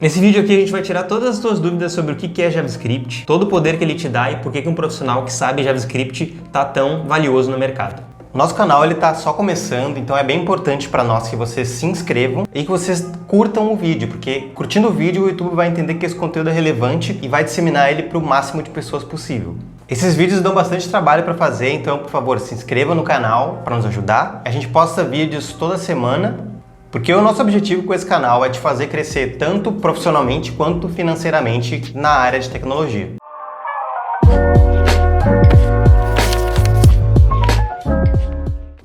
Nesse vídeo aqui a gente vai tirar todas as suas dúvidas sobre o que é JavaScript, todo o poder que ele te dá e por que um profissional que sabe JavaScript está tão valioso no mercado. Nosso canal está só começando, então é bem importante para nós que vocês se inscrevam e que vocês curtam o vídeo, porque curtindo o vídeo o YouTube vai entender que esse conteúdo é relevante e vai disseminar ele para o máximo de pessoas possível. Esses vídeos dão bastante trabalho para fazer, então por favor se inscreva no canal para nos ajudar. A gente posta vídeos toda semana, porque o nosso objetivo com esse canal é te fazer crescer tanto profissionalmente quanto financeiramente na área de tecnologia.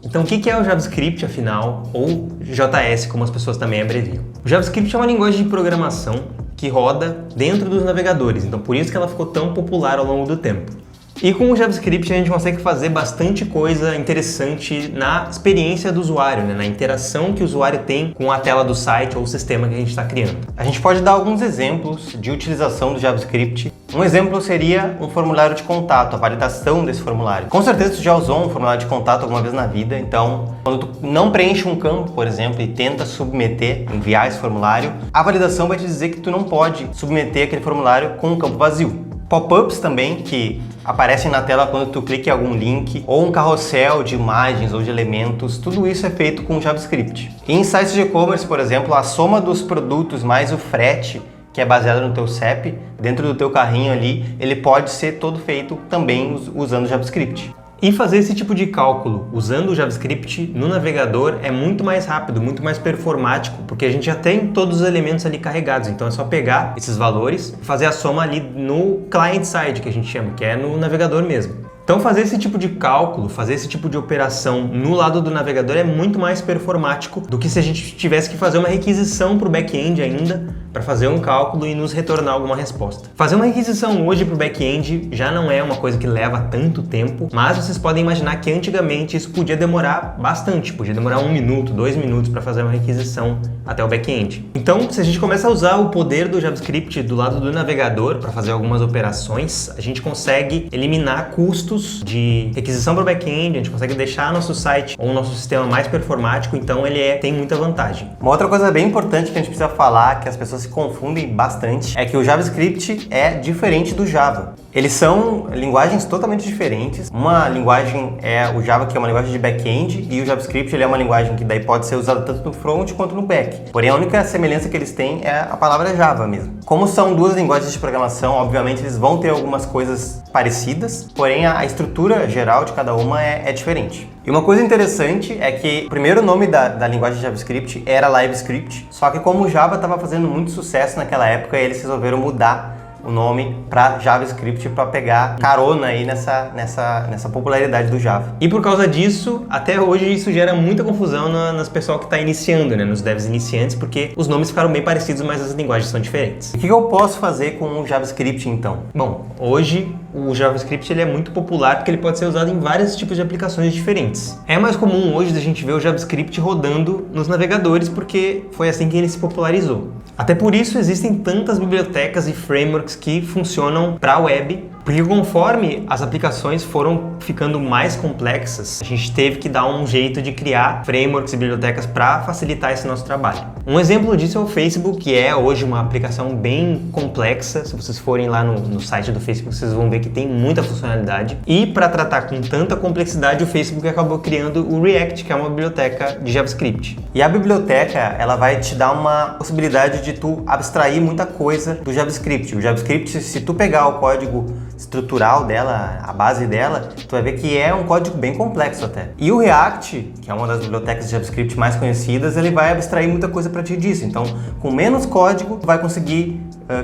Então o que é o JavaScript, afinal, ou JS, como as pessoas também abreviam? O JavaScript é uma linguagem de programação que roda dentro dos navegadores, então por isso que ela ficou tão popular ao longo do tempo. E com o JavaScript a gente consegue fazer bastante coisa interessante na experiência do usuário, na interação que o usuário tem com a tela do site ou o sistema que a gente está criando. A gente pode dar alguns exemplos de utilização do JavaScript. Um exemplo seria um formulário de contato, a validação desse formulário. Com certeza tu já usou um formulário de contato alguma vez na vida, então quando tu não preenche um campo, por exemplo, e tenta submeter, enviar esse formulário, a validação vai te dizer que tu não pode submeter aquele formulário com um campo vazio. Pop-ups também, que aparecem na tela quando tu clica em algum link, ou um carrossel de imagens ou de elementos, tudo isso é feito com JavaScript. E em sites de e-commerce, por exemplo, a soma dos produtos mais o frete, que é baseado no teu CEP, dentro do teu carrinho ali, ele pode ser todo feito também usando JavaScript. E fazer esse tipo de cálculo usando o JavaScript no navegador é muito mais rápido, muito mais performático, porque a gente já tem todos os elementos ali carregados, então é só pegar esses valores e fazer a soma ali no client-side, que a gente chama, que é no navegador mesmo. Então fazer esse tipo de cálculo, fazer esse tipo de operação no lado do navegador é muito mais performático do que se a gente tivesse que fazer uma requisição para o back-end ainda, para fazer um cálculo e nos retornar alguma resposta. Fazer uma requisição hoje para o back-end já não é uma coisa que leva tanto tempo, mas vocês podem imaginar que antigamente isso podia demorar bastante, podia demorar 1 minuto, 2 minutos para fazer uma requisição até o back-end. Então, se a gente começa a usar o poder do JavaScript do lado do navegador para fazer algumas operações, a gente consegue eliminar custos de requisição para o back-end, a gente consegue deixar nosso site ou nosso sistema mais performático, então ele tem muita vantagem. Uma outra coisa bem importante que a gente precisa falar, que as pessoas se confundem bastante, é que o JavaScript é diferente do Java. Eles são linguagens totalmente diferentes. Uma linguagem é o Java, que é uma linguagem de back-end, e o JavaScript ele é uma linguagem que daí pode ser usada tanto no front quanto no back. Porém, a única semelhança que eles têm é a palavra Java mesmo. Como são duas linguagens de programação, obviamente eles vão ter algumas coisas parecidas, porém a estrutura geral de cada uma é diferente. E uma coisa interessante é que o primeiro nome da linguagem JavaScript era LiveScript, só que como o Java estava fazendo muito sucesso naquela época, eles resolveram mudar o nome para JavaScript para pegar carona aí nessa popularidade do Java. E por causa disso, até hoje isso gera muita confusão nas pessoal que está iniciando, nos devs iniciantes, porque os nomes ficaram bem parecidos, mas as linguagens são diferentes. O que eu posso fazer com o JavaScript então? Bom, hoje o JavaScript ele é muito popular porque ele pode ser usado em vários tipos de aplicações diferentes. É mais comum hoje a gente ver o JavaScript rodando nos navegadores porque foi assim que ele se popularizou. Até por isso existem tantas bibliotecas e frameworks que funcionam para a web, porque conforme as aplicações foram ficando mais complexas, a gente teve que dar um jeito de criar frameworks e bibliotecas para facilitar esse nosso trabalho. Um exemplo disso é o Facebook, que é hoje uma aplicação bem complexa. Se vocês forem lá no site do Facebook, vocês vão ver que tem muita funcionalidade. E para tratar com tanta complexidade, o Facebook acabou criando o React, que é uma biblioteca de JavaScript. E a biblioteca, ela vai te dar uma possibilidade de tu abstrair muita coisa do JavaScript. O JavaScript, se tu pegar o código estrutural dela, a base dela, tu vai ver que é um código bem complexo até. E o React, que é uma das bibliotecas de JavaScript mais conhecidas, ele vai abstrair muita coisa para ti disso. Então, com menos código, tu vai conseguir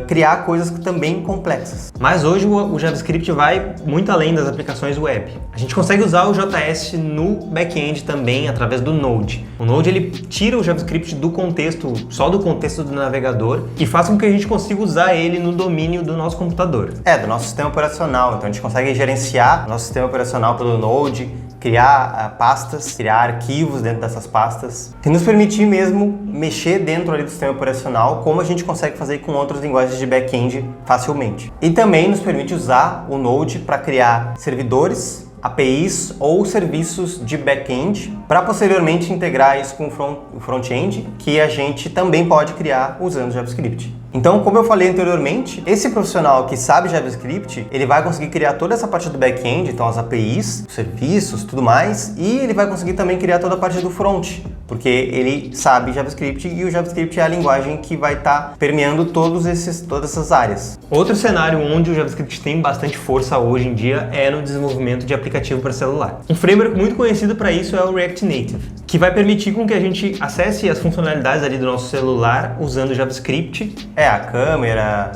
criar coisas também complexas. Mas hoje o JavaScript vai muito além das aplicações web. A gente consegue usar o JS no back-end também através do Node. O Node ele tira o JavaScript do contexto, só do contexto do navegador, e faz com que a gente consiga usar ele no domínio do nosso computador. Do nosso sistema operacional. Então a gente consegue gerenciar nosso sistema operacional pelo Node, criar pastas, criar arquivos dentro dessas pastas e nos permitir mesmo mexer dentro ali do sistema operacional, como a gente consegue fazer com outras linguagens de back-end facilmente. E também nos permite usar o Node para criar servidores, APIs ou serviços de back-end para posteriormente integrar isso com o front-end, que a gente também pode criar usando JavaScript. Então, como eu falei anteriormente, esse profissional que sabe JavaScript, ele vai conseguir criar toda essa parte do back-end, então as APIs, os serviços, tudo mais, e ele vai conseguir também criar toda a parte do front, porque ele sabe JavaScript e o JavaScript é a linguagem que vai estar permeando todas essas áreas. Outro cenário onde o JavaScript tem bastante força hoje em dia é no desenvolvimento de aplicativo para celular. Um framework muito conhecido para isso é o React Native, que vai permitir com que a gente acesse as funcionalidades ali do nosso celular usando JavaScript. A câmera,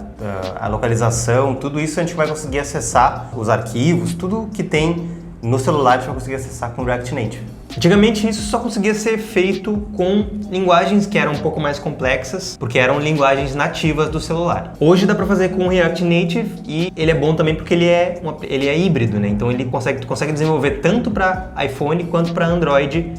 a localização, tudo isso a gente vai conseguir acessar, os arquivos, tudo que tem no celular a gente vai conseguir acessar com o React Native. Antigamente isso só conseguia ser feito com linguagens que eram um pouco mais complexas, porque eram linguagens nativas do celular. Hoje dá para fazer com o React Native e ele é bom também porque ele é híbrido, né? Então tu consegue desenvolver tanto para iPhone quanto para Android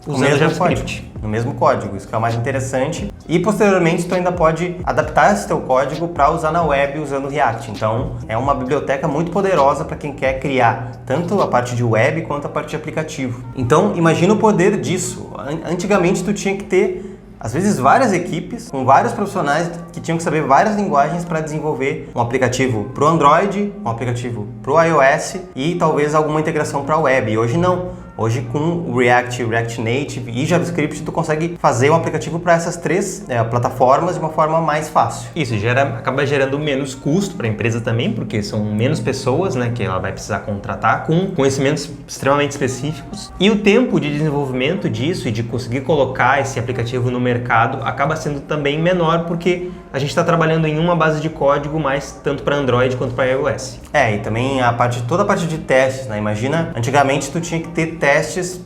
usando JavaScript. No mesmo código, isso que é o mais interessante. E posteriormente tu ainda pode adaptar esse teu código para usar na web usando o React. Então é uma biblioteca muito poderosa para quem quer criar tanto a parte de web quanto a parte de aplicativo. Então imagina o poder disso. Antigamente tu tinha que ter às vezes várias equipes com vários profissionais que tinham que saber várias linguagens para desenvolver um aplicativo para o Android, um aplicativo para o iOS e talvez alguma integração para a web. E hoje não. Hoje com o React, React Native e JavaScript tu consegue fazer um aplicativo para essas três plataformas de uma forma mais fácil. Isso acaba gerando menos custo para a empresa também, porque são menos pessoas, né, que ela vai precisar contratar com conhecimentos extremamente específicos. E o tempo de desenvolvimento disso e de conseguir colocar esse aplicativo no mercado acaba sendo também menor, porque a gente está trabalhando em uma base de código mais tanto para Android quanto para iOS. E também toda a parte de testes, né? Imagina, antigamente tu tinha que ter testes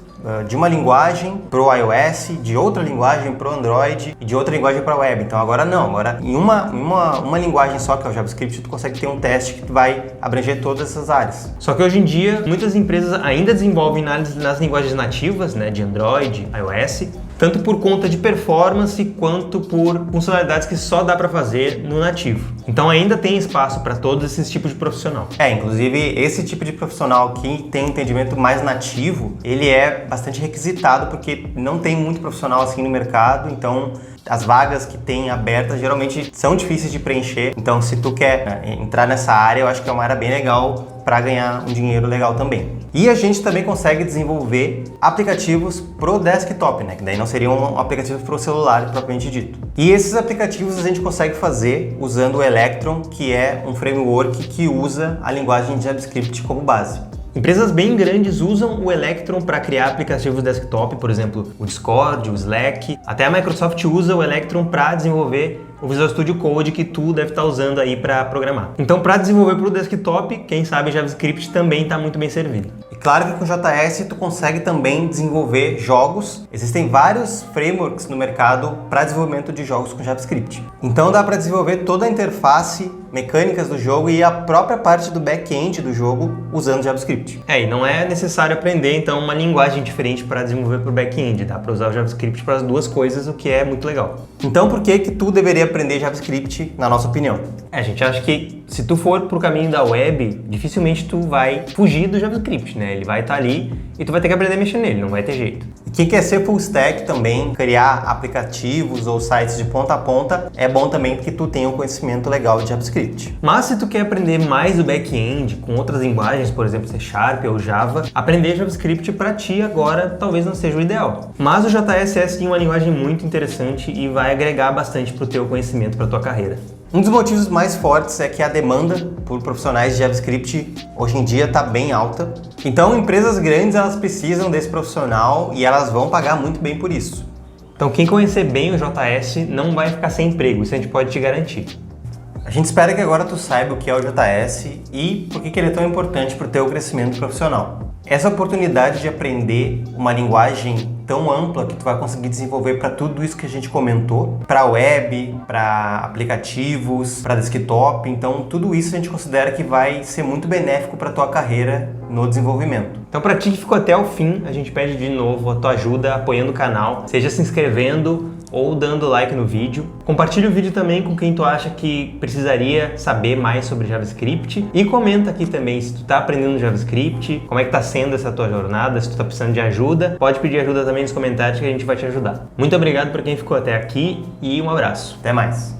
de uma linguagem para o iOS, de outra linguagem para o Android e de outra linguagem para a web. Então agora não, agora em uma linguagem só, que é o JavaScript, tu consegue ter um teste que vai abranger todas essas áreas. Só que hoje em dia, muitas empresas ainda desenvolvem nas linguagens nativas, né, de Android, iOS, tanto por conta de performance quanto por funcionalidades que só dá para fazer no nativo. Então ainda tem espaço para todos esses tipos de profissional. Inclusive esse tipo de profissional que tem um entendimento mais nativo, ele é bastante requisitado porque não tem muito profissional assim no mercado, então as vagas que tem abertas geralmente são difíceis de preencher. Então se tu quer entrar nessa área, eu acho que é uma área bem legal para ganhar um dinheiro legal também. E a gente também consegue desenvolver aplicativos pro desktop, né? Que daí não seriam aplicativos pro celular propriamente dito. E esses aplicativos a gente consegue fazer usando o Electron, que é um framework que usa a linguagem de JavaScript como base. Empresas bem grandes usam o Electron para criar aplicativos desktop, por exemplo, o Discord, o Slack. Até a Microsoft usa o Electron para desenvolver o Visual Studio Code que tu deve estar usando aí para programar. Então, para desenvolver para o desktop, quem sabe JavaScript também está muito bem servido. E claro que com JS tu consegue também desenvolver jogos. Existem vários frameworks no mercado para desenvolvimento de jogos com JavaScript. Então dá para desenvolver toda a interface, mecânicas do jogo e a própria parte do back-end do jogo usando JavaScript. E não é necessário aprender então uma linguagem diferente para desenvolver para o back-end. Dá para usar o JavaScript para as duas coisas, o que é muito legal. Então por que tu deveria aprender JavaScript, na nossa opinião? A gente acha que se tu for pro caminho da web, dificilmente tu vai fugir do JavaScript, né? Ele vai estar ali e tu vai ter que aprender a mexer nele, não vai ter jeito. E quem quer ser full stack também, criar aplicativos ou sites de ponta a ponta, é bom também que tu tenha um conhecimento legal de JavaScript. Mas se tu quer aprender mais do back-end com outras linguagens, por exemplo, C# ou Java, aprender JavaScript para ti agora talvez não seja o ideal. Mas o JS é sim uma linguagem muito interessante e vai agregar bastante pro teu conhecimento, para tua carreira. Um dos motivos mais fortes é que a demanda por profissionais de JavaScript hoje em dia está bem alta. Então, empresas grandes elas precisam desse profissional e elas vão pagar muito bem por isso. Então, quem conhecer bem o JS não vai ficar sem emprego, isso a gente pode te garantir. A gente espera que agora tu saiba o que é o JS e por que ele é tão importante para o teu crescimento profissional. Essa oportunidade de aprender uma linguagem tão ampla que tu vai conseguir desenvolver para tudo isso que a gente comentou, para web, para aplicativos, para desktop, então tudo isso a gente considera que vai ser muito benéfico para tua carreira no desenvolvimento. Então, para ti que ficou até o fim, a gente pede de novo a tua ajuda apoiando o canal, seja se inscrevendo ou dando like no vídeo. Compartilha o vídeo também com quem tu acha que precisaria saber mais sobre JavaScript e comenta aqui também se tu tá aprendendo JavaScript, como é que tá sendo essa tua jornada, se tu tá precisando de ajuda, pode pedir ajuda também nos comentários que a gente vai te ajudar. Muito obrigado por quem ficou até aqui e um abraço. Até mais!